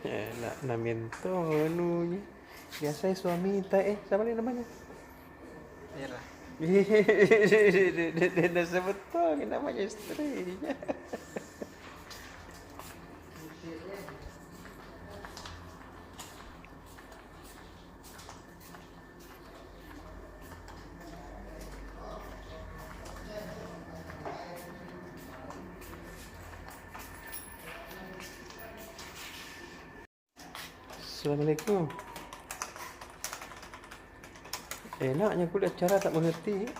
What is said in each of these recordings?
Enak namin to anunya. Biasa suami teh siapa nih namanya? Merah. Dia sebut tuh namanya istrinya. Assalamualaikum. Enaknya kulihat cara tak mengerti.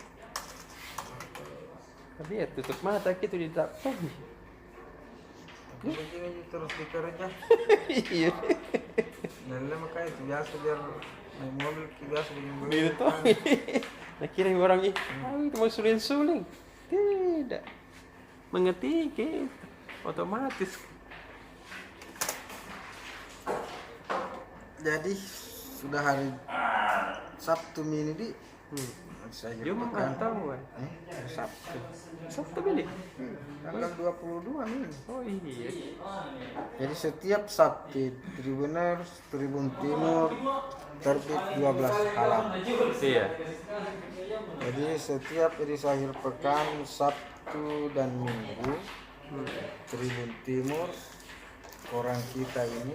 Tapi ya tutup mata gitu di tak pagi. Begini terus dikerja. Iya. Nah, makanya itu biasa biar naik mobil biasa bikin Gitu toh. Nah kira orang itu mau suling-suling. Tidak. Mengerti gitu. Otomatis. Jadi sudah hari Sabtu minggu di saya Jumat tahu kan? Sabtu. Sabtu beli. Tanggal 22 nih. Oh iya. Jadi setiap Sabtu Tribuners Tribun Timur terbit 12 halaman. Iya. Jadi setiap edisi akhir pekan Sabtu dan Minggu Tribun Timur orang kita ini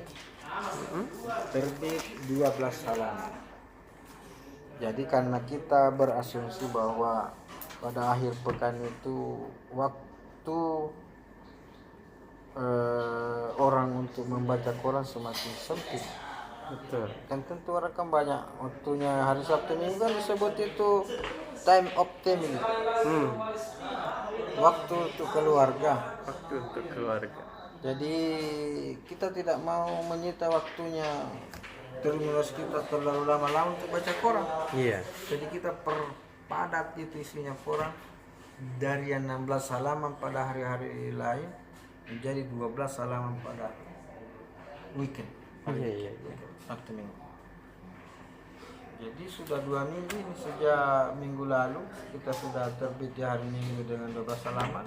terbit 12 halaman. Jadi karena kita berasumsi bahwa pada akhir pekan itu waktu orang untuk membaca Quran semakin sempit. Betul. Kan tentu orang kan banyak waktunya hari Sabtu Minggu kan disebut itu time of family. Waktu untuk keluarga. Waktu untuk keluarga. Jadi kita tidak mau menyita waktunya terus kita terlalu lama-lama untuk baca Quran. Iya. Jadi kita perpadat itu isinya Quran dari yang 16 halaman pada hari-hari lain menjadi 12 halaman pada weekend. Iya. Sabtu Minggu. Jadi sudah 2 minggu ini sejak minggu lalu kita sudah terbit di hari Minggu dengan 12 halaman.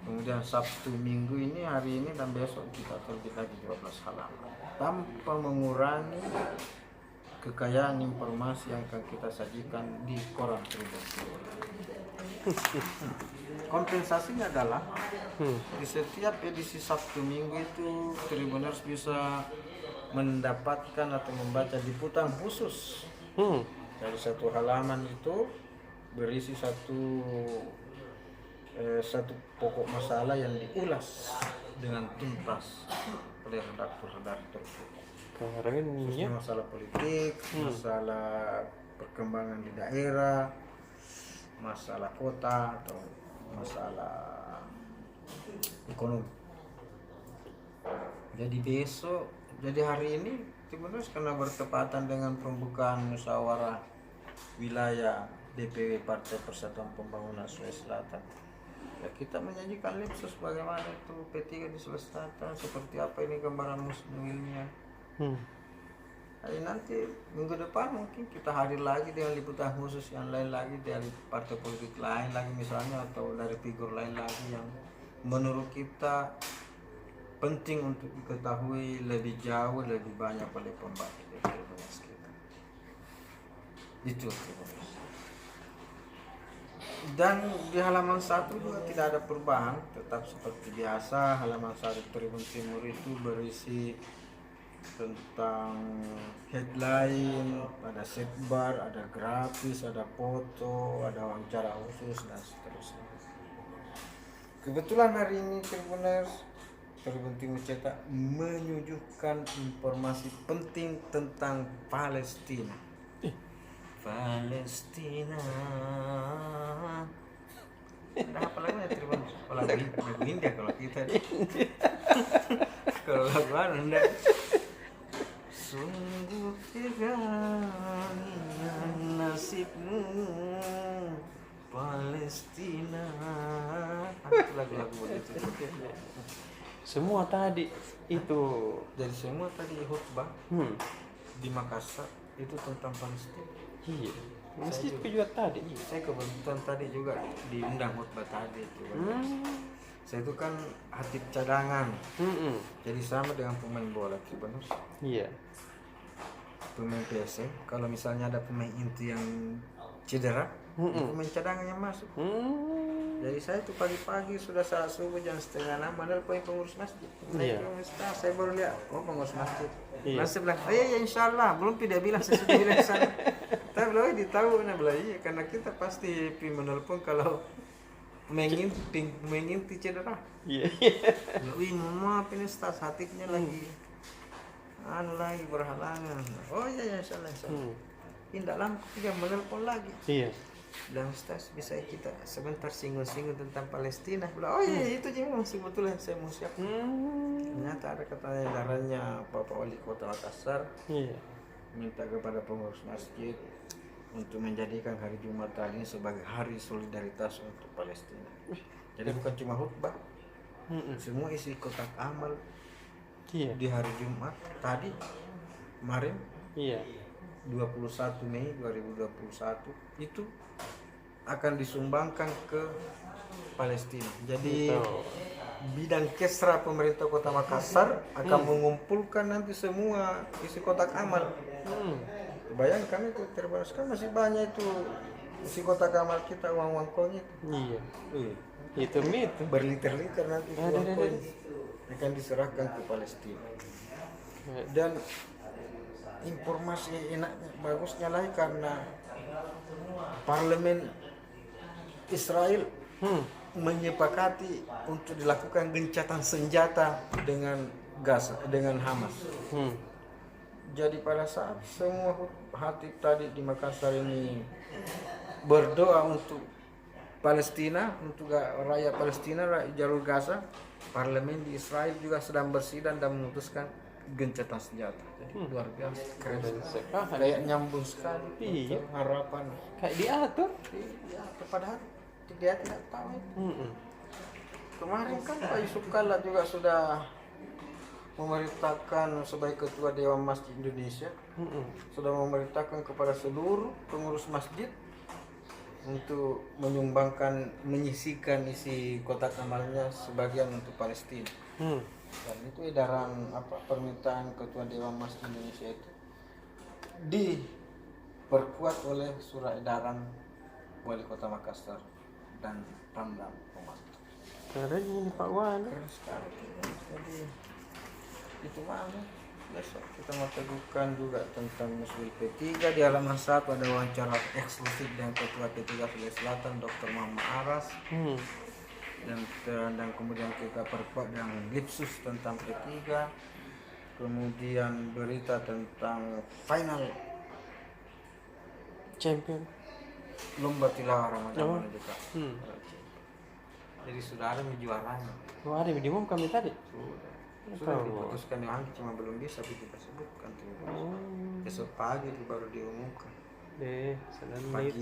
Kemudian Sabtu Minggu ini hari ini dan besok kita terbit lagi 12 halaman tanpa mengurangi kekayaan informasi yang akan kita sajikan di Quran Tribun. Kompensasinya adalah di setiap edisi Sabtu Minggu itu Tribuners bisa mendapatkan atau membaca liputan khusus. Dari satu halaman itu berisi satu pokok masalah yang diulas dengan tuntas oleh redaktur-redaktur. Kemarinnya Masalah politik, masalah perkembangan di daerah, masalah kota atau masalah ekonomi. Jadi hari ini Tribuners karena bertepatan dengan pembukaan musyawarah wilayah DPW Partai Persatuan Pembangunan Sulawesi Selatan. Ya, kita menyajikan lipsus bagaimana itu P3 di Sulawesi Selatan, seperti apa ini gambaran muslimnya. Hari nanti minggu depan mungkin kita hadir lagi dengan liputan khusus yang lain lagi dari partai politik lain lagi misalnya atau dari figur lain lagi yang menurut kita penting untuk diketahui lebih jauh lebih banyak oleh pembaca DPR kita. Itu. Dan di halaman 1 juga tidak ada perubahan, tetap seperti biasa. Halaman 1 Tribun Timur itu berisi tentang headline, ada sidebar, ada grafis, ada foto, ada wawancara khusus dan seterusnya. Kebetulan hari ini Tribun Timur cetak menyuguhkan informasi penting tentang Palestina. Palestina. Nah, apa lagi Tribun? Lagu India kalau kita. Kalau lagu Anda. Sungguh tirania nasibmu Palestina. Lagu-lagu begitu. semua tadi itu Dari semua tadi khutbah di Makassar itu tentang Palestina. iya. Masjid juga tadi. Saya kebetulan tadi juga diundang khutbah tadi itu. Saya itu kan hatib cadangan. Mm-mm. Jadi sama dengan pemain bola Kibonus. Iya. Pemain PSM, kalau misalnya ada pemain inti yang cedera, pemain cadangan yang masuk. Jadi saya tuh pagi-pagi sudah saat subuh jam 5:30 padahal pengurus masjid. Iya. Saya baru lihat, oh pengurus masjid. Iya. Lalu saya bilang, oh iya insya Allah, belum tidak bilang saya sudah bilang sana. Tapi bilang, ditahu, nah bilang iya karena kita pasti menelpon kalau pemain inti cedera. Iya. Wih, mohon maaf ini stas hatibnya lagi berhalangan. Oh iya insya Allah. Tidak lama dia menelpon lagi. Iya. Bilang Ustaz bisa kita sebentar singgung-singgung tentang Palestina. Bilang, oh iya itu memang sebetulnya saya mau siap. Ternyata ada katanya edarannya Bapak Wali Kota Makassar Iya. minta kepada pengurus masjid untuk menjadikan hari Jumat tadi sebagai hari solidaritas untuk Palestina. Jadi bukan cuma khutbah, semua isi kotak amal Iya. di hari Jumat tadi kemarin Iya. 21 Mei 2021 itu akan disumbangkan ke Palestina. Jadi bidang kesra pemerintah Kota Makassar akan mengumpulkan nanti semua isi kotak amal. Bayangkan itu terbatas kan masih banyak itu isi kotak amal kita uang koin itu. Iya. Itu Berliter-liter nanti uang koin akan diserahkan ke Palestina. Dan informasi enaknya bagusnya lagi karena parlemen Israel menyepakati untuk dilakukan gencatan senjata dengan Gaza, dengan Hamas. Jadi pada saat semua hatib tadi di Makassar ini berdoa untuk Palestina, untuk rakyat Palestina, rakyat jalur Gaza, parlemen di Israel juga sedang bersidang dan memutuskan gencatan senjata. Jadi luar biasa, keren sekali. Kayak nyambung sekali. Iya. Harapan. Kayak diatur. Iya, padahal dia tidak tahu. Kemarin kan Pak Yusuf Kalla juga sudah memerintahkan sebagai ketua Dewan Masjid Indonesia, sudah memerintahkan kepada seluruh pengurus masjid untuk menyisikan isi kotak amalnya sebagian untuk Palestina. Dan itu edaran permintaan ketua Dewan Masjid Indonesia itu diperkuat oleh surat edaran Wali Kota Makassar dan Pemdam Pemantau. Keren ini Pak Wan. Keren sekali. Jadi itu mana? Besok kita mau teguhkan juga tentang Muslim P3 di halaman 1 ada wawancara eksklusif dengan Ketua P3 Sulawesi Selatan Dr. Muhammad Aras. Dan kemudian kita perkuat dengan Lipsus tentang P3, kemudian berita tentang final Champion. lomba tilawah Ramadan juga. Jadi sudah ada juaranya. Oh, ada diumumkan tadi. Sudah diputuskan yang cuma belum bisa kita sebutkan. Besok pagi itu baru diumumkan. Pagi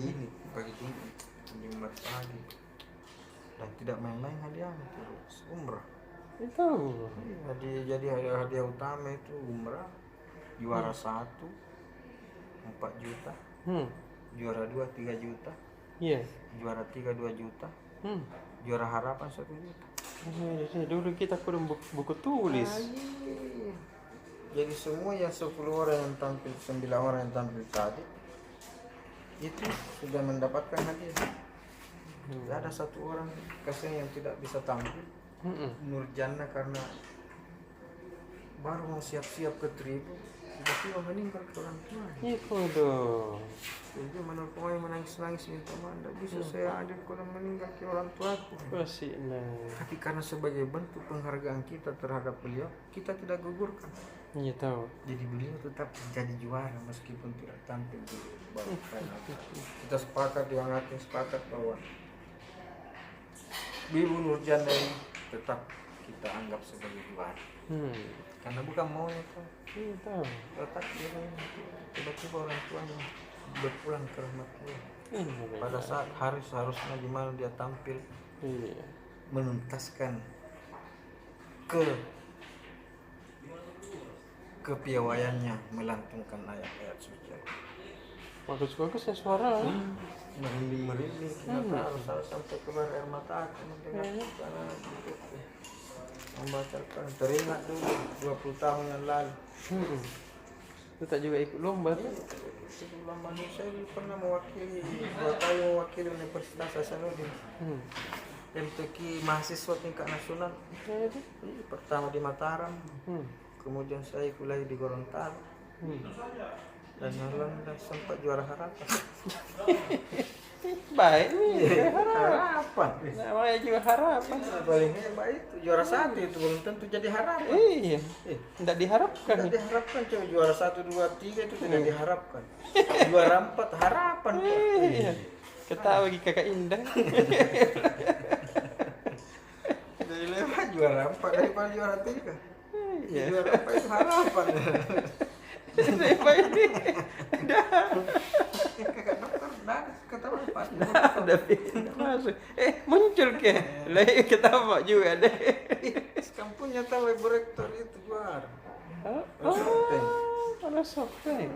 Jumat pagi. Dan tidak main-main hadiahnya terus umrah. Itu. Jadi hadiah utama itu umrah, juara 1 4 juta, juara 2 3 juta, juara 3 2 juta, juara harapan 1 juta. Dulu kita kurang buku tulis. Jadi semua yang 10 orang yang tampil, 9 orang yang tampil tadi itu sudah mendapatkan hadiah. Tidak ada 1 orang kasihan yang tidak bisa tampil. Nurjana karena baru mau siap-siap ke tribun tiba-tiba meninggal ke orang tua. Itu dong. Jadi menurut pemain menangis-nangis minta maaf, tidak bisa saya hadir kalau meninggal ke orang tuaku. Tapi karena sebagai bentuk penghargaan kita terhadap beliau, kita tidak gugurkan. Iya tahu. Jadi beliau tetap jadi juara meskipun tidak tampil di babak final. Kita sepakat dengan hakim sepakat bahwa Bibu Nurjana ini tetap kita anggap sebagai juara. Karena bukan maunya tuh. Iya tahu. Letak dia tiba-tiba orang tuanya berpulang ke rahmat Allah. Pada saat hari seharusnya di mana dia tampil menuntaskan kepiawaiannya melantungkan ayat-ayat suci. Bagus-bagus ya suara. Merinding nggak tahu sampai keluar air mata aku mendengar karena gitu membacakan teringat dulu 20 tahun yang lalu. Itu tak juga ikut lomba tuh. Sebelum manusia saya pernah mewakili 2 kali mewakili Universitas Hasanuddin. MTQ mahasiswa tingkat nasional. Pertama di Mataram, kemudian saya kuliah di Gorontalo. Dan alhamdulillah sempat juara harapan. Baik nih, Harapan. namanya juga harapan. Paling hebat itu juara 1 itu belum tentu jadi harapan. Iya, tidak diharapkan. Tidak diharapkan coba juara 1, 2, 3 itu tidak diharapkan. Juara 4 harapan. Iya, ketawa bagi kakak Indah. Jadi lewat juara 4 daripada juara 3. Iya. Juara 4 itu harapan. Siapa ini? Kakak dokter dah ketawa 4. Ada masuk. Muncul ke? Lah ketawa juga deh. Kampungnya tahu ibu rektor itu juara. Kalau sopeng.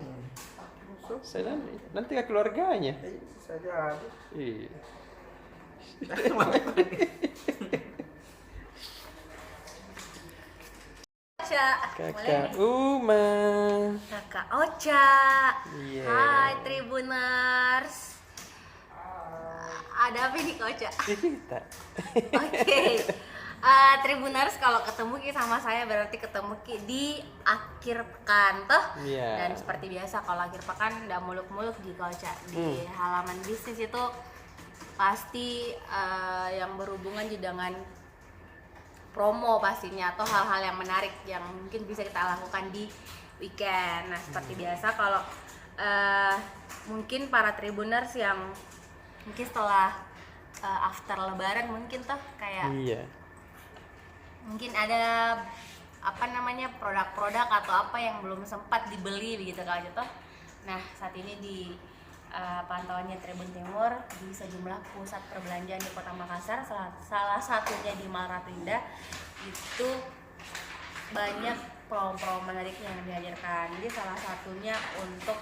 Saya nanti ke keluarganya. Saja. Iya. Kakak Uma. Kakak Ocha. Iya. Hai Tribuners. Ada apa nih Kak Ocha? Kita. Oke. Tribuners kalau ketemu Ki sama saya berarti ketemu Ki di akhir pekan toh. Iya. Dan seperti biasa kalau akhir pekan udah muluk-muluk di Kak Ocha. Di halaman bisnis itu pasti yang berhubungan juga dengan promo pastinya atau hal-hal yang menarik yang mungkin bisa kita lakukan di weekend. Nah seperti biasa kalau mungkin para Tribuners yang mungkin setelah after Lebaran mungkin toh kayak Iya. mungkin ada apa namanya produk-produk atau apa yang belum sempat dibeli begitu kalau gitu. Nah saat ini di pantauannya Tribun Timur di sejumlah pusat perbelanjaan di Kota Makassar, salah satunya di Mall Ratu Indah itu banyak promo-promo menarik yang dihadirkan. Jadi salah satunya untuk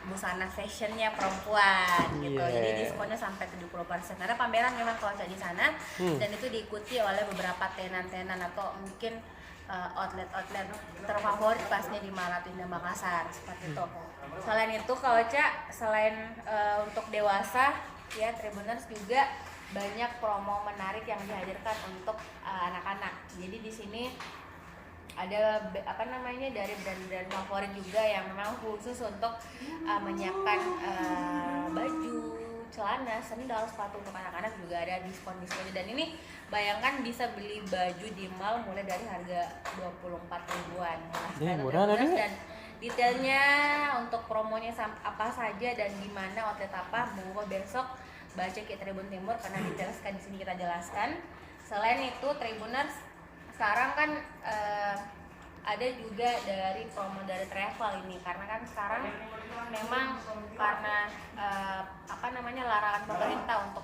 busana fashionnya perempuan gitu. Jadi diskonnya sampai 70%. Ada pameran memang kalau di sana dan itu diikuti oleh beberapa tenan-tenan atau mungkin outlet-outlet terfavorit pasnya di Mall Ratu Indah Makassar seperti itu. Selain itu kalau selain untuk dewasa ya Tribuners juga banyak promo menarik yang dihadirkan untuk anak-anak. Jadi di sini ada apa namanya dari brand-brand favorit juga yang memang khusus untuk menyiapkan baju, celana, sendal, sepatu untuk anak-anak juga ada diskon-diskon. Dan ini bayangkan bisa beli baju di mall mulai dari harga 24 ribuan. Murah lah deh. Dan detailnya untuk promonya apa saja dan di mana outlet apa, monggo besok baca ke Tribun Timur karena detailkan di sini kita jelaskan. Selain itu Tribuners sekarang kan ada juga dari promo dari travel ini karena kan sekarang memang karena apa namanya larangan pemerintah untuk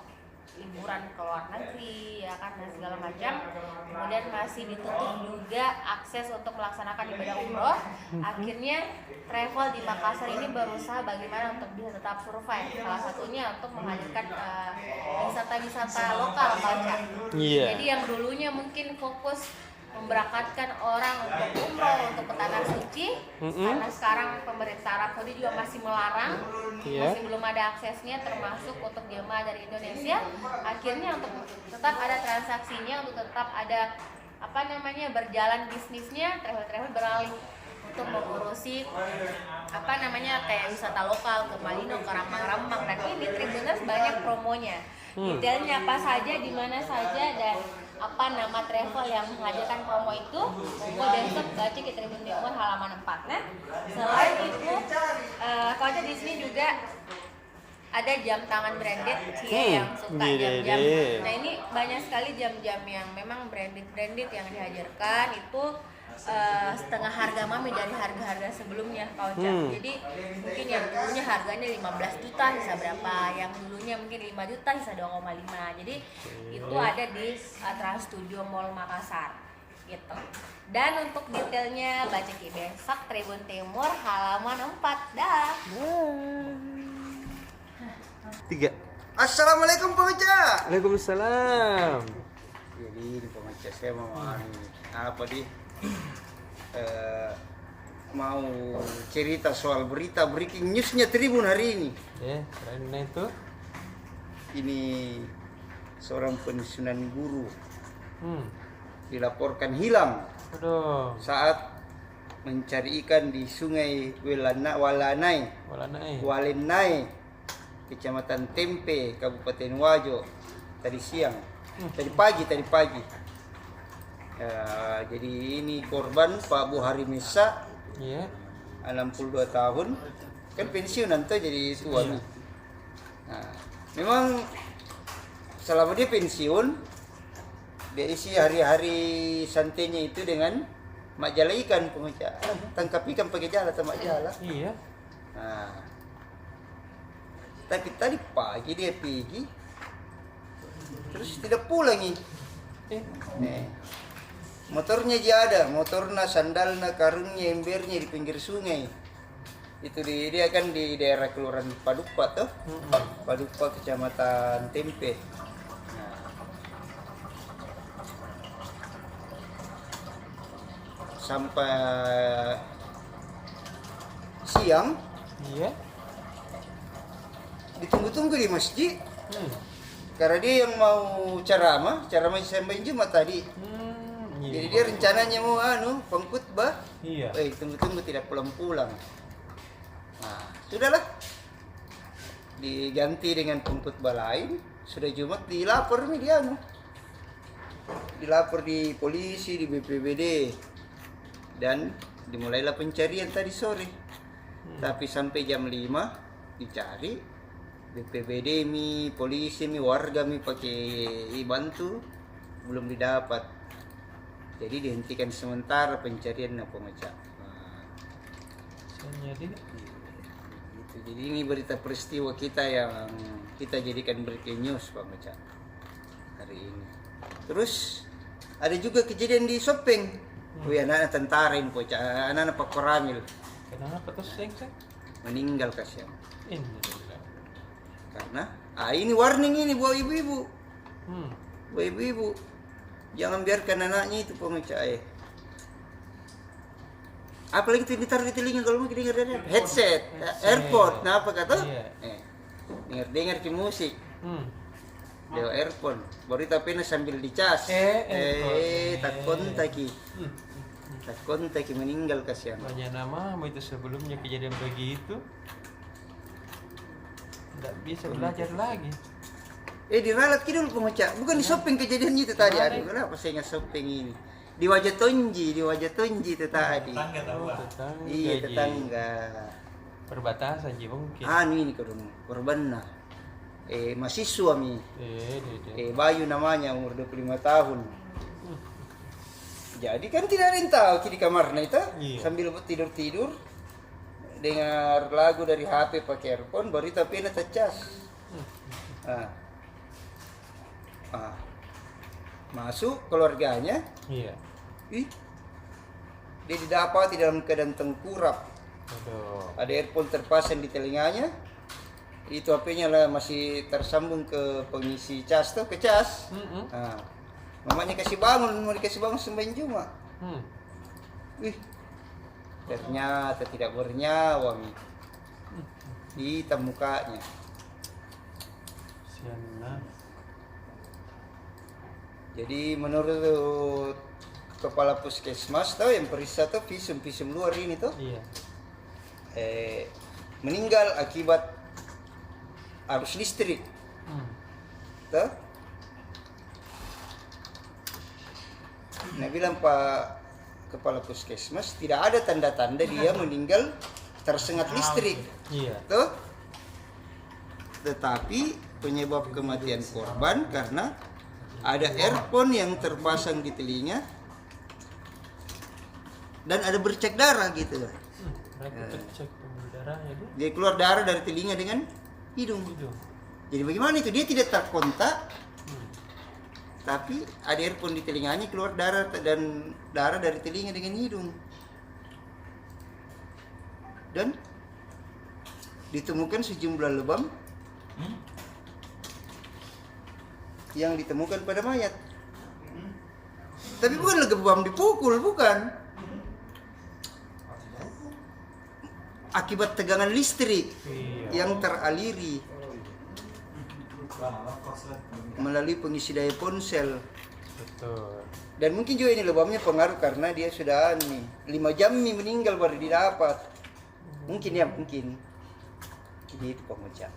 liburan ke luar negeri ya kan dan segala macam, kemudian masih ditutup juga akses untuk melaksanakan ibadah umroh. Akhirnya travel di Makassar ini berusaha bagaimana untuk bisa tetap survive, salah satunya untuk menghadirkan wisata-wisata lokal Baca. Jadi yang dulunya mungkin fokus memberangkatkan orang untuk umroh, untuk ke tanah suci, karena sekarang pemerintah Arab Saudi juga masih melarang, masih belum ada aksesnya, termasuk untuk jemaah dari Indonesia. Akhirnya untuk tetap ada transaksinya, untuk tetap ada apa namanya berjalan bisnisnya, travel beralih untuk mengurusi apa namanya kayak wisata lokal ke Malino, ke Rambang-Rambang. Dan ini Tribuners banyak promonya, detailnya apa saja, di mana saja, dan apa nama travel yang menghadirkan promo itu gue besok baca ke Tribun Timur halaman 4. Nah selain itu kalau di sini juga ada jam tangan branded yang suka jam-jam. Nah ini banyak sekali jam-jam yang memang branded yang dihadirkan itu setengah harga mami dari harga-harga sebelumnya kalau jadi mungkin yang dulunya harganya 15 juta bisa berapa, yang dulunya mungkin 5 juta bisa 2,5. jadi itu ada di Trans Studio Mall Makassar gitu. Dan untuk detailnya baca besok Tribun Timur halaman 4 dah. 3. Assalamualaikum pengacara. Waalaikumsalam. Jadi ini pengacara saya mau apa di mau cerita soal berita breaking newsnya Tribun hari ini. Keren itu. Ini seorang pensiunan guru dilaporkan hilang Aduh. saat mencari ikan di sungai Walenai, Kecamatan Tempe, Kabupaten Wajo, tadi siang, tadi pagi. Jadi ini korban Pak Buhari Mesa, Iya. 62 tahun, kan pensiunan tuh jadi tua nih. Nah, memang selama dia pensiun, dia isi hari-hari santainya itu dengan majala ikan pengacara, tangkap ikan pakai jala atau majala. Iya. Nah, tapi tadi pagi dia pergi, terus tidak pulang ini. Motornya aja ada, motornya, sandalnya, karungnya, embernya di pinggir sungai. Itu dia kan di daerah Kelurahan Paduka tuh, Paduka Kecamatan Tempe. Sampai siang Iya. ditunggu-tunggu di masjid karena dia yang mau ceramah sampai Jumat tadi. Iya. Jadi dia rencananya mau pengkhutbah. Iya. Tunggu-tunggu tidak pulang-pulang. Nah, sudahlah. Diganti dengan pengkhutbah lain. Sudah Jumat dilapor nih dia dilapor di polisi, di BPBD. Dan dimulailah pencarian tadi sore. Tapi sampai jam 5 dicari, BPBD polisi warga pakai bantu, belum didapat. Jadi dihentikan sementara pencarian pengacara. Jadi Gitu. Jadi ini berita peristiwa kita yang kita jadikan breaking news pengacara hari ini. Terus ada juga kejadian di Sopeng. Anak-anak tentara ini, anak-anak Pak Koramil. kenapa tuh seng? Meninggal kasihan. Innalillah. Karena ini warning ini buat ibu-ibu. Buat ibu-ibu. Jangan biarkan anaknya itu pengacara. Apalagi itu ditaruh di telinga kalau mau dengar headset, earphone. Nah apa kata? Dengar ke musik. Lewat earphone. Baru tapi sambil dicas. Tak kontaki. Tak kontaki meninggal kasihan. Banyak nama itu sebelumnya kejadian begitu. Tidak bisa belajar lagi. Diralat kidul pengacara. Bukan di shopping kejadiannya itu tadi. Aduh, kenapa saya nggak shopping ini? Di wajah Tonji itu tadi. Tetangga. Iya, tetangga. Perbatasan sih mungkin. Ini korban mahasiswa Bayu namanya, umur 25 tahun. Jadi kan tidak ada yang tahu di kamarnya itu. Iya. Sambil tidur dengar lagu dari HP pakai earphone, baru tapi tercas. Masuk keluarganya. Iya. Dia didapati dalam keadaan tengkurap. Aduh. Ada earphone terpasang di telinganya. Itu HP-nya lah masih tersambung ke pengisi cas tuh, ke cas. Mamanya mau dikasih bangun sembahyang Jumat. Ternyata tidak bernyawa hitam mukanya. Sianlah. Jadi menurut kepala puskesmas tuh yang periksa tuh visum luar ini tuh. Iya. Meninggal akibat arus listrik. Tuh. Nah, bilang Pak kepala puskesmas tidak ada tanda-tanda dia meninggal tersengat listrik. Iya. Tuh. Tetapi penyebab kematian korban karena ada earphone yang terpasang di telinga dan ada bercak darah gitu. Mereka cek darahnya dia. Dia keluar darah dari telinga dengan hidung. Jadi bagaimana itu? Dia tidak terkontak, tapi ada earphone di telinganya, keluar darah dan darah dari telinga dengan hidung. Dan ditemukan sejumlah lebam yang ditemukan pada mayat. Tapi bukan lebam dipukul, bukan. Akibat tegangan listrik yang teraliri melalui pengisi daya ponsel. Betul. Dan mungkin juga ini lebamnya pengaruh karena dia sudah 5 jam nih meninggal baru didapat. Mungkin ya, mungkin. Jadi itu pemecah.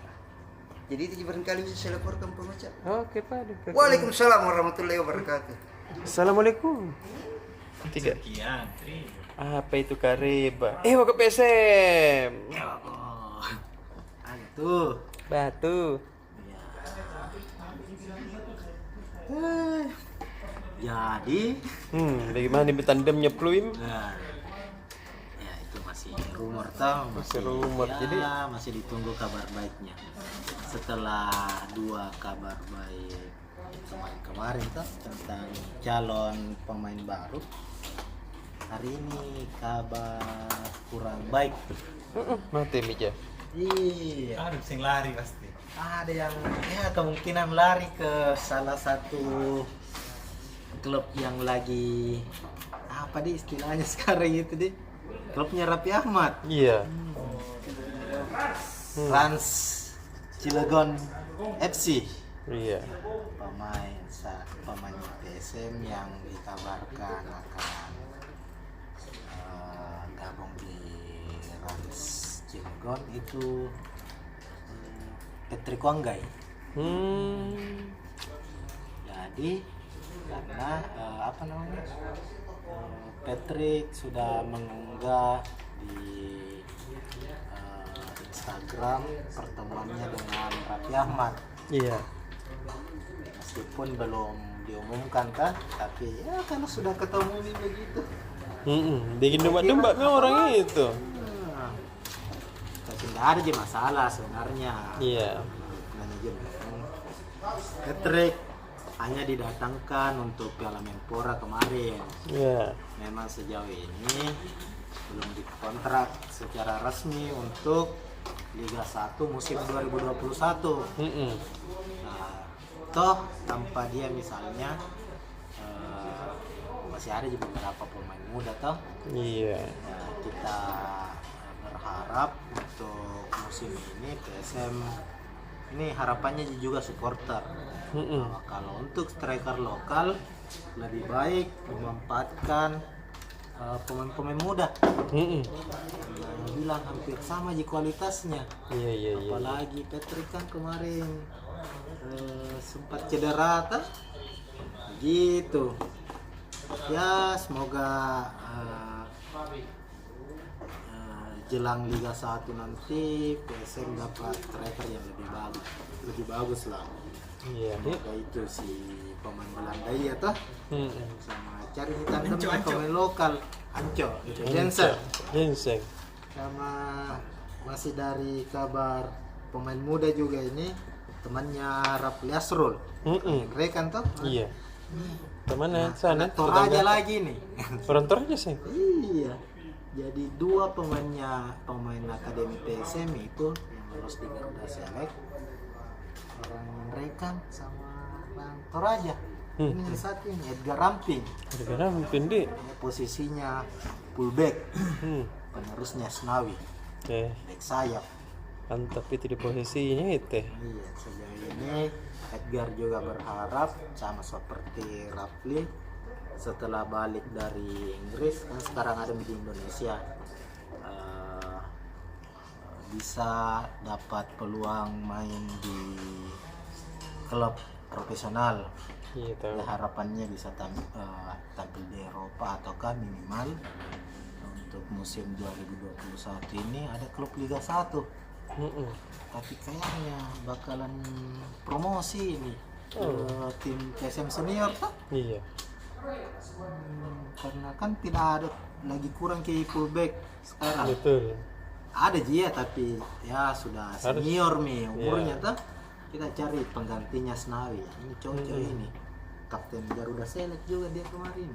Jadi itu barangkali bisa saya laporkan pemecah. Oke, Pak. Waalaikumsalam warahmatullahi wabarakatuh. Assalamualaikum. 3. Sekian. Apa itu kareba? Mau ke PSM. Oh. Ada tuh. Batu. Jadi, Bagaimana tandemnya Pluim? nah, ya itu masih rumor tau, Masih rumor, ya, jadi- masih ditunggu kabar baiknya. Setelah 2 kabar baik kemarin tuh tentang calon pemain baru, hari ini kabar kurang baik. Mati Mija. Iya. Ada yang lari pasti. Ada yang ya kemungkinan lari ke salah satu klub yang lagi apa deh istilahnya sekarang itu deh. Klubnya Raffi Ahmad. Iya. Rans Cilegon FC. Iya. Pemain PSM yang dikabarkan akan gabung di Rans Cilegon itu Patrick Wanggai. Jadi karena Patrick sudah mengunggah di Instagram pertemuannya dengan Raffi Ahmad. Iya. Meskipun belum diumumkan kan, tapi ya kalau sudah ketemu nih begitu. Bikin domba-domba memang orang itu. Tapi tidak ada aja masalah sebenarnya. Iya. Manajemen Patrick hanya didatangkan untuk Piala Menpora kemarin. Iya. Memang sejauh ini belum dikontrak secara resmi untuk Liga 1 musim 2021. Nah, toh tanpa dia misalnya masih ada juga beberapa pemain muda toh. Iya. Nah, kita berharap untuk musim ini PSM ini harapannya juga supporter. Kalau untuk striker lokal lebih baik memanfaatkan pemain-pemain muda. Yang bilang hampir sama aja kualitasnya. Iya. Apalagi Patrick kan kemarin sempat cedera tak? Gitu. Ya semoga jelang Liga 1 nanti PSM dapat striker yang lebih bagus lah. Iya. Semoga itu si pemain Belanda ya toh. Sama cari tandem pemain lokal Anco Jensen. Sama masih dari kabar pemain muda juga ini temannya Rafli Asrul. Rekan toh? Iya. Kemana sana? Toraja lagi nih. Orang Toraja sih. Iya. Jadi 2 pemain akademi PSM itu yang lolos di Garuda Select, orang Rekan sama orang Toraja. Ini satu ini Edgar Ramping. Edgar Ramping di. Posisinya fullback. Penerusnya Snawi. Oke. Back sayap. Mantap itu di posisinya itu. Iya, sejauh ini Edgar juga berharap sama seperti Rafli setelah balik dari Inggris kan sekarang ada di Indonesia bisa dapat peluang main di klub profesional. Iya tahu. Ya, harapannya bisa tampil di Eropa ataukah minimal untuk musim 2021 ini ada klub Liga 1. Tapi kayaknya bakalan promosi ini ke tim PSM senior tak? Iya. Karena kan tidak ada lagi kurang ke fullback sekarang. Betul. Ada dia tapi ya sudah senior nih umurnya Iya. tuh. Kita cari penggantinya Snawi. Ini cocok ini. Kapten Garuda Select juga dia kemarin.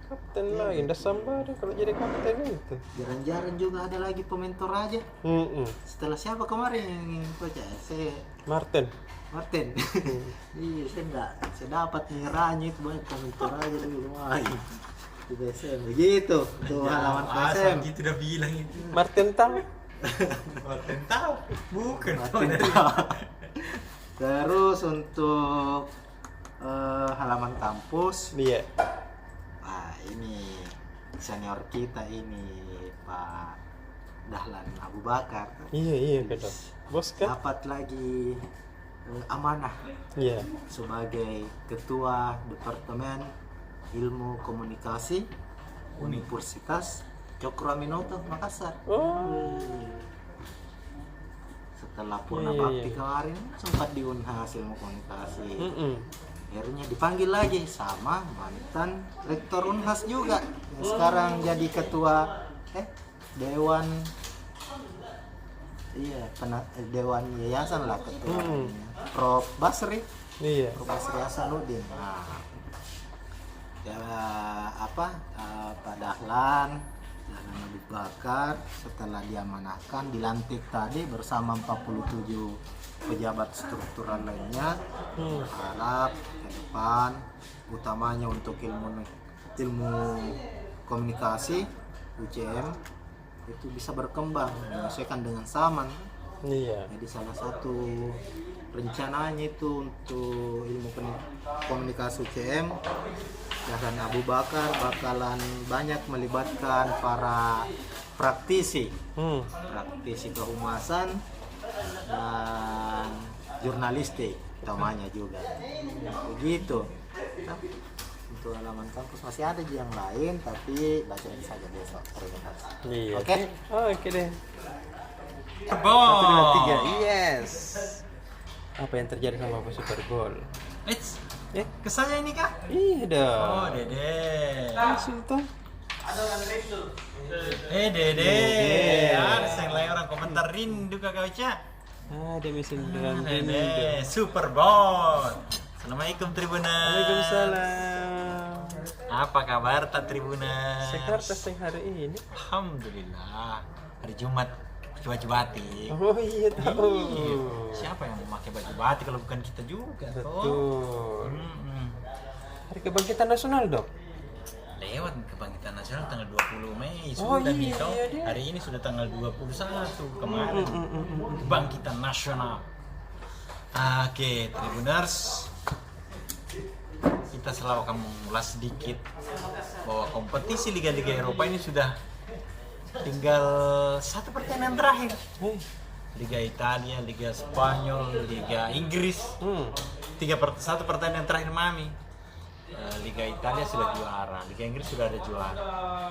Kapten lah, Indah Samba deh kalau jadi kapten itu. Jarang-jarang juga ada lagi pemain Toraja. Setelah siapa kemarin yang coach? Saya Martin. Iya, saya dapat nih Ranya itu banyak pemain Toraja dulu main. Di BSM begitu. Tuh halaman BSM. Gitu udah bilang itu. Martin tahu. Martin tahu. Bukan. Terus untuk halaman kampus, Iya. wah ini senior kita ini Pak Dahlan Abu Bakar Iya betul. Bos kan? dapat lagi amanah Iya. sebagai ketua Departemen Ilmu Komunikasi Universitas Cokro Aminoto Makassar. Oh. Setelah Purna Iya. Bakti kemarin sempat di Unhas Ilmu Komunikasi. Mm-mm. Akhirnya dipanggil lagi sama mantan rektor Unhas juga yang sekarang jadi ketua dewan dewan yayasan lah ketua Prof Basri Iya. Hasanuddin. Nah, ya Pak Dahlan Abu Bakar setelah diamanahkan dilantik tadi bersama 47 pejabat struktural lainnya, harap ke depan utamanya untuk ilmu komunikasi UCM itu bisa berkembang menyesuaikan dengan zaman. Iya. Jadi salah satu rencananya itu untuk ilmu komunikasi UCM dan Abu Bakar bakalan banyak melibatkan para praktisi kehumasan dan jurnalistik utamanya juga begitu. Nah, untuk halaman kampus masih ada yang lain tapi bacain saja besok. Terima kasih. Iya. Oke. Oke deh. Ball. 1, 2, 3. Yes. Apa yang terjadi sama aku Super Bowl? Ke saya ini kah? Iya dong. Oh, Dede. Langsung tuh. Dede. Ada yang lain orang komentar rindu kakak Uca. Ada mesin dengan Dede. Super Bowl. Assalamualaikum Tribuners. Waalaikumsalam. Apa kabar tak Tribuners? Sekarang tes hari ini. Alhamdulillah. Hari Jumat baju batik. Oh iya tahu. Iya. Siapa yang memakai baju batik kalau bukan kita juga? Betul. Mm-mm. Hari Kebangkitan Nasional dok. Lewat Kebangkitan Nasional tanggal 20 Mei Oh, sudah iya, nih toh. dia. Hari ini sudah tanggal 21 kemarin. Kebangkitan Nasional. Oke, Tribuners. Kita selalu akan mengulas sedikit bahwa kompetisi Liga-Liga Eropa ini sudah tinggal satu pertandingan terakhir. Liga Italia, Liga Spanyol, Liga Inggris. Satu pertandingan terakhir Mami. Liga Italia sudah juara, Liga Inggris sudah ada juara,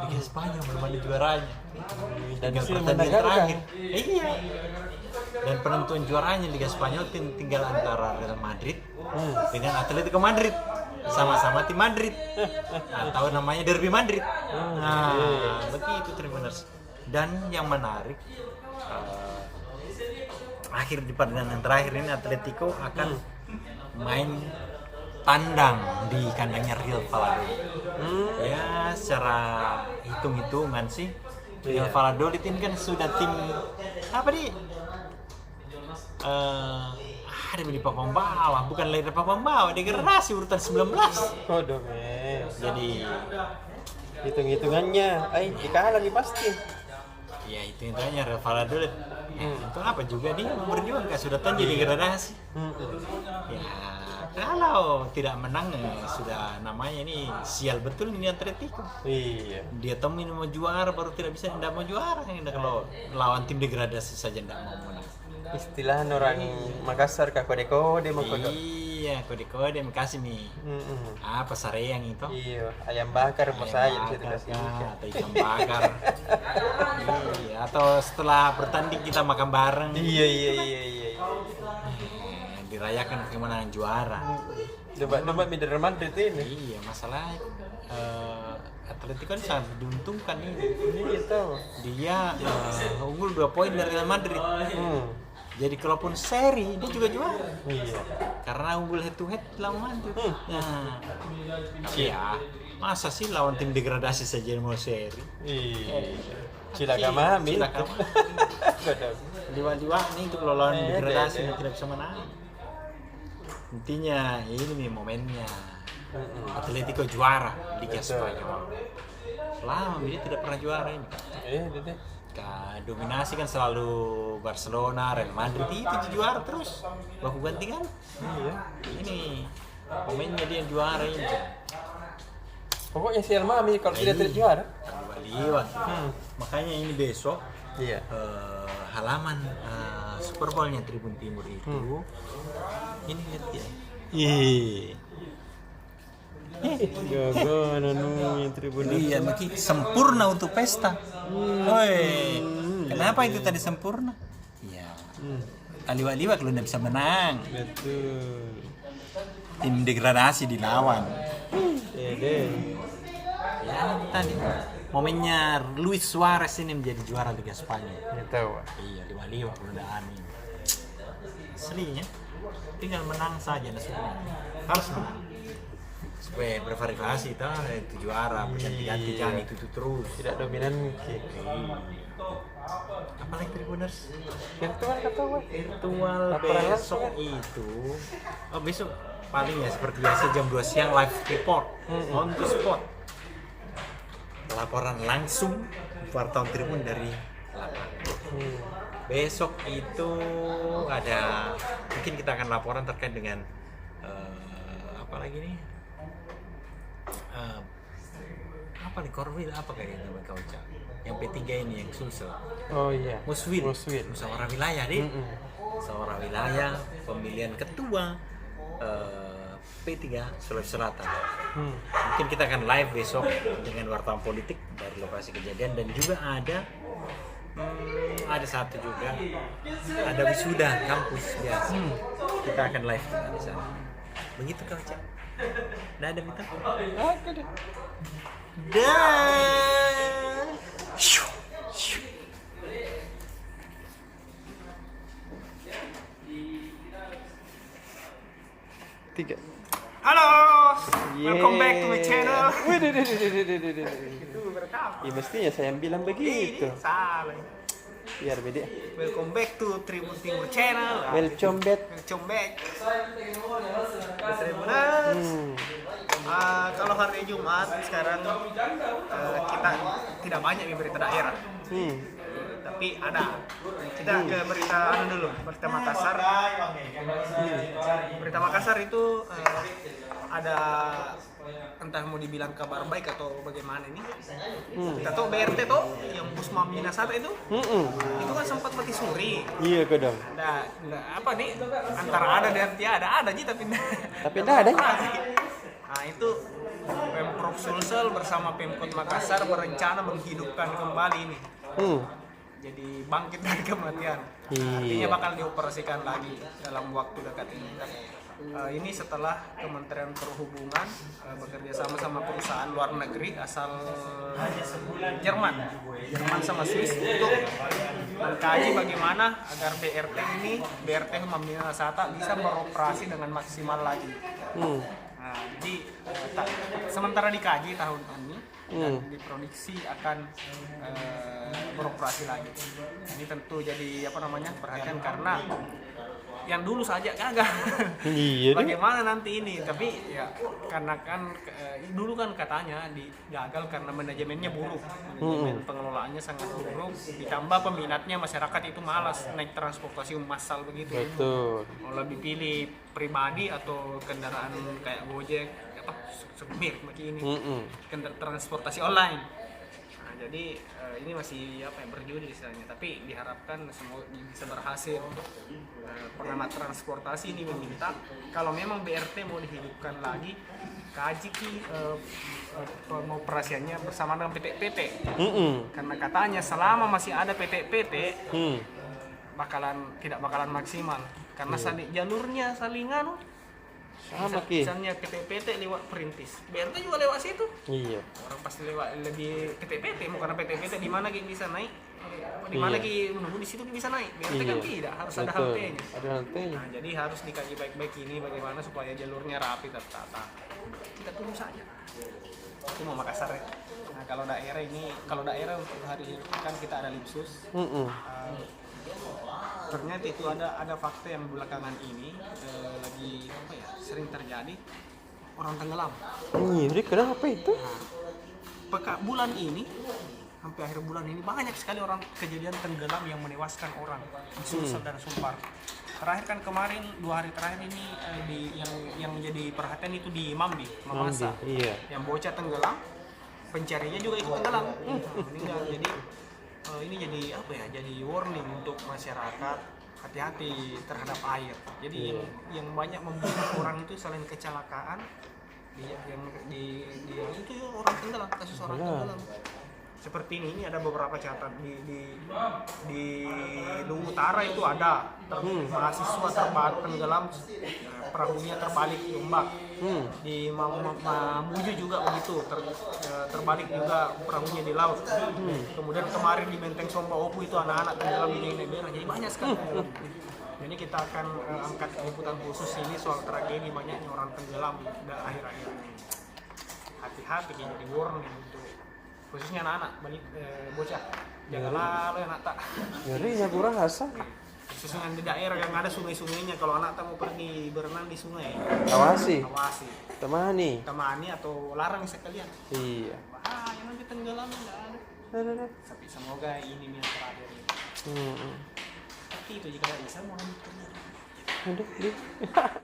Liga Spanyol belum ada juaranya. Dan pertandingan terakhir, iya. Dan penentuan juaranya Liga Spanyol tinggal antara Real Madrid dengan Atletico Madrid, sama-sama tim Madrid, atau namanya Derby Madrid. Nah, begitu Tribuners. Dan yang menarik, akhir di pertandingan terakhir ini Atletico akan main tandang di kandangnya Real Valladolid. Ya secara hitung-hitungan sih Real Valladolid ini kan sudah tim apa nih? Ada di papan bawah, bukan lagi papan bawah, degradasi urutan 19. Oh dong Jadi hitung-hitungannya, dikalah nih pasti. ya hitung-hitungannya Real Valladolid. Itu apa juga dia berjuang kan sudah jadi degradasi. Ya kalau tidak menang sudah namanya ini sial betul ini Atletico. Iya. Dia temuin mau juara baru tidak mau juara kalau lawan tim degradasi saja tidak mau menang. Istilah orang Makassar kode-kode mau kode. Iya kode-kode kasih nih. Apa sareang itu? Iya, ayam bakar mau saya bisa bakar, dikasih. atau ikan bakar. Iya, atau setelah bertanding kita makan bareng. Iya. Dirayakan kemenangan juara. Debat Real Madrid ini. Iya, masalah Atletico kan sangat diuntungkan ini. Iya tahu. Dia unggul 2 poin dari Real Madrid. Jadi kalaupun seri dia juga juara. Iya. Karena unggul head to head lawan Madrid. Nah, ya Masa sih lawan tim degradasi saja yang mau seri? Iya. Cilaka mami. Cilaka mami. Liwa-liwa ini untuk lawan degradasi tidak bisa menang. Intinya ini nih momennya. Atletico juara Liga Spanyol. Lama dia tidak pernah juara ini. Dede. Dominasi kan selalu Barcelona, Real Madrid itu juara terus. Baku ganti kan? Iya. Ini momennya dia yang juara ini. Pokoknya si Mami kalau tidak juara. Liwa. Makanya ini besok Iya. halaman Super Bowl-nya Tribun Timur itu. Ini lihat ya. Gagal yang Tribun. Iya, sempurna untuk pesta. Woi, kenapa itu tadi sempurna? Iya. Aliwa-aliwa kalau tidak bisa menang. Betul. Tim degradasi dilawan. Dede. Ya tadi momennya Luis Suarez ini menjadi juara Liga Spanyol. Ya tahu. Iya, liwa-liwa kalau udah aneh. Aslinya tinggal menang saja nasuhnya. Harus menang. Supaya bervariasi itu juara berganti-ganti Iya. jangan itu terus. Tidak dominan mungkin. Apalagi Tribuners Virtual kata gue. virtual Laporan besok langsung. itu. Oh besok paling ya seperti biasa jam 2 siang live report on the spot. Laporan langsung wartawan Tribun dari lapangan. Besok itu ada mungkin kita akan laporan terkait dengan apa lagi nih? Apa nih Korwil apa kayaknya nama kau Cak? Yang P3 ini yang Sulsel. Oh iya. Muswil. Muswil. Musyawarah wilayah deh. Musyawarah wilayah pemilihan ketua P3 Sulawesi Selatan. Mungkin kita akan live besok dengan wartawan politik dari lokasi kejadian dan juga ada satu juga ada wisuda kampus biasa. Kita akan live juga di sana. Begitu kau Cak. Dah ada minta. Oke deh. Dah. Tiga. Halo, welcome back to my channel. Wih, ya, mestinya saya bilang begitu. Salah. Biar beda. Welcome back to Tribun Timur channel. Welcome back. Welcome back. Tribuners. Kalau hari Jumat sekarang kita tidak banyak di berita daerah. Tapi ada. Kita ke berita dulu, berita Makassar. Berita Makassar itu ada entah mau dibilang kabar baik atau bagaimana ini. Kita tahu BRT tuh yang Busma Minasata itu kan sempat mati suri. Iya kadang. Nah, apa nih antara ada dan tiada ada aja tapi tidak ada. Nah itu Pemprov Sulsel bersama Pemkot Makassar berencana menghidupkan kembali ini. Jadi bangkit dari kematian. Artinya bakal dioperasikan lagi dalam waktu dekat ini. Ini setelah Kementerian Perhubungan bekerja sama perusahaan luar negeri asal Jerman sama Swiss untuk mengkaji bagaimana agar BRT Minasata bisa beroperasi dengan maksimal lagi. Nah, jadi sementara dikaji tahun ini dan diprediksi akan beroperasi lagi. Ini tentu jadi perhatian karena yang dulu saja kagak. Iya. Bagaimana nanti ini? Tapi ya karena kan dulu kan katanya gagal karena manajemennya buruk, manajemen pengelolaannya sangat buruk. Ditambah peminatnya masyarakat itu malas naik transportasi massal begitu. Betul. Mau lebih pilih pribadi atau kendaraan kayak Gojek, mirip begini, kendaraan transportasi online. Nah, jadi ini masih berjudi istilahnya, tapi diharapkan semoga bisa berhasil. Pengamat transportasi ini meminta kalau memang BRT mau dihidupkan lagi, kaji pengoperasiannya bersama dengan PT-PT. Karena katanya selama masih ada PT-PT tidak bakalan maksimal karena jalurnya salingan. Sama ki. Misalnya PT-PT lewat Perintis, BRT juga lewat situ. Iya. Orang pasti lewat lebih PT-PT, mau karena PT-PT di mana kita bisa naik, di mana kita menunggu di situ kita bisa naik. BRT kan tidak, harus ada haltenya. Ada haltenya. Nah, jadi harus dikaji baik-baik ini bagaimana supaya jalurnya rapi tertata. Kita tunggu saja. itu mau Makassar ya. Nah kalau daerah untuk hari ini kan kita ada Lipsus. Ternyata itu ada fakta yang belakangan ini lagi apa ya, sering terjadi orang tenggelam. Jadi kenapa itu? Bulan ini sampai akhir bulan ini banyak sekali orang kejadian tenggelam yang menewaskan orang di Sulsel dan Sumpar. Terakhir kan kemarin 2 hari terakhir ini yang menjadi perhatian itu di Mambi, Mamasa. Iya. Yang bocah tenggelam, pencarinya juga ikut tenggelam. Meninggal. Jadi ini jadi apa ya? Jadi warning untuk masyarakat, hati-hati terhadap air. Jadi yang banyak membunuh orang itu selain kecelakaan, itu orang tenggelam, kasus orang tenggelam. Seperti ini ada beberapa catatan di Luwu Utara itu ada mahasiswa tenggelam, perahunya terbalik di ombak. Di Mamuju juga begitu, terbalik juga perahunya di laut. Kemudian kemarin di Benteng Somba Opu itu anak-anak tenggelam di Nebera. Jadi banyak sekali. Jadi kita akan angkat liputan khusus ini soal tragedi banyaknya orang tenggelam akhir-akhir ini. Hati-hati, jadi warning untuk khususnya anak-anak, bocah. Janganlah lo anak tak. Ngerinya kurang rasa. Khususnya di daerah yang ada sungai-sungainya, kalau anak tak mau pergi berenang di sungai, Awasi. temani Temani. atau larang sekalian. Iya. Bahaya nanti tenggelam, nggak ada. Tapi semoga ini yang terakhir. Tapi itu jika bisa mau lanjut. Udah,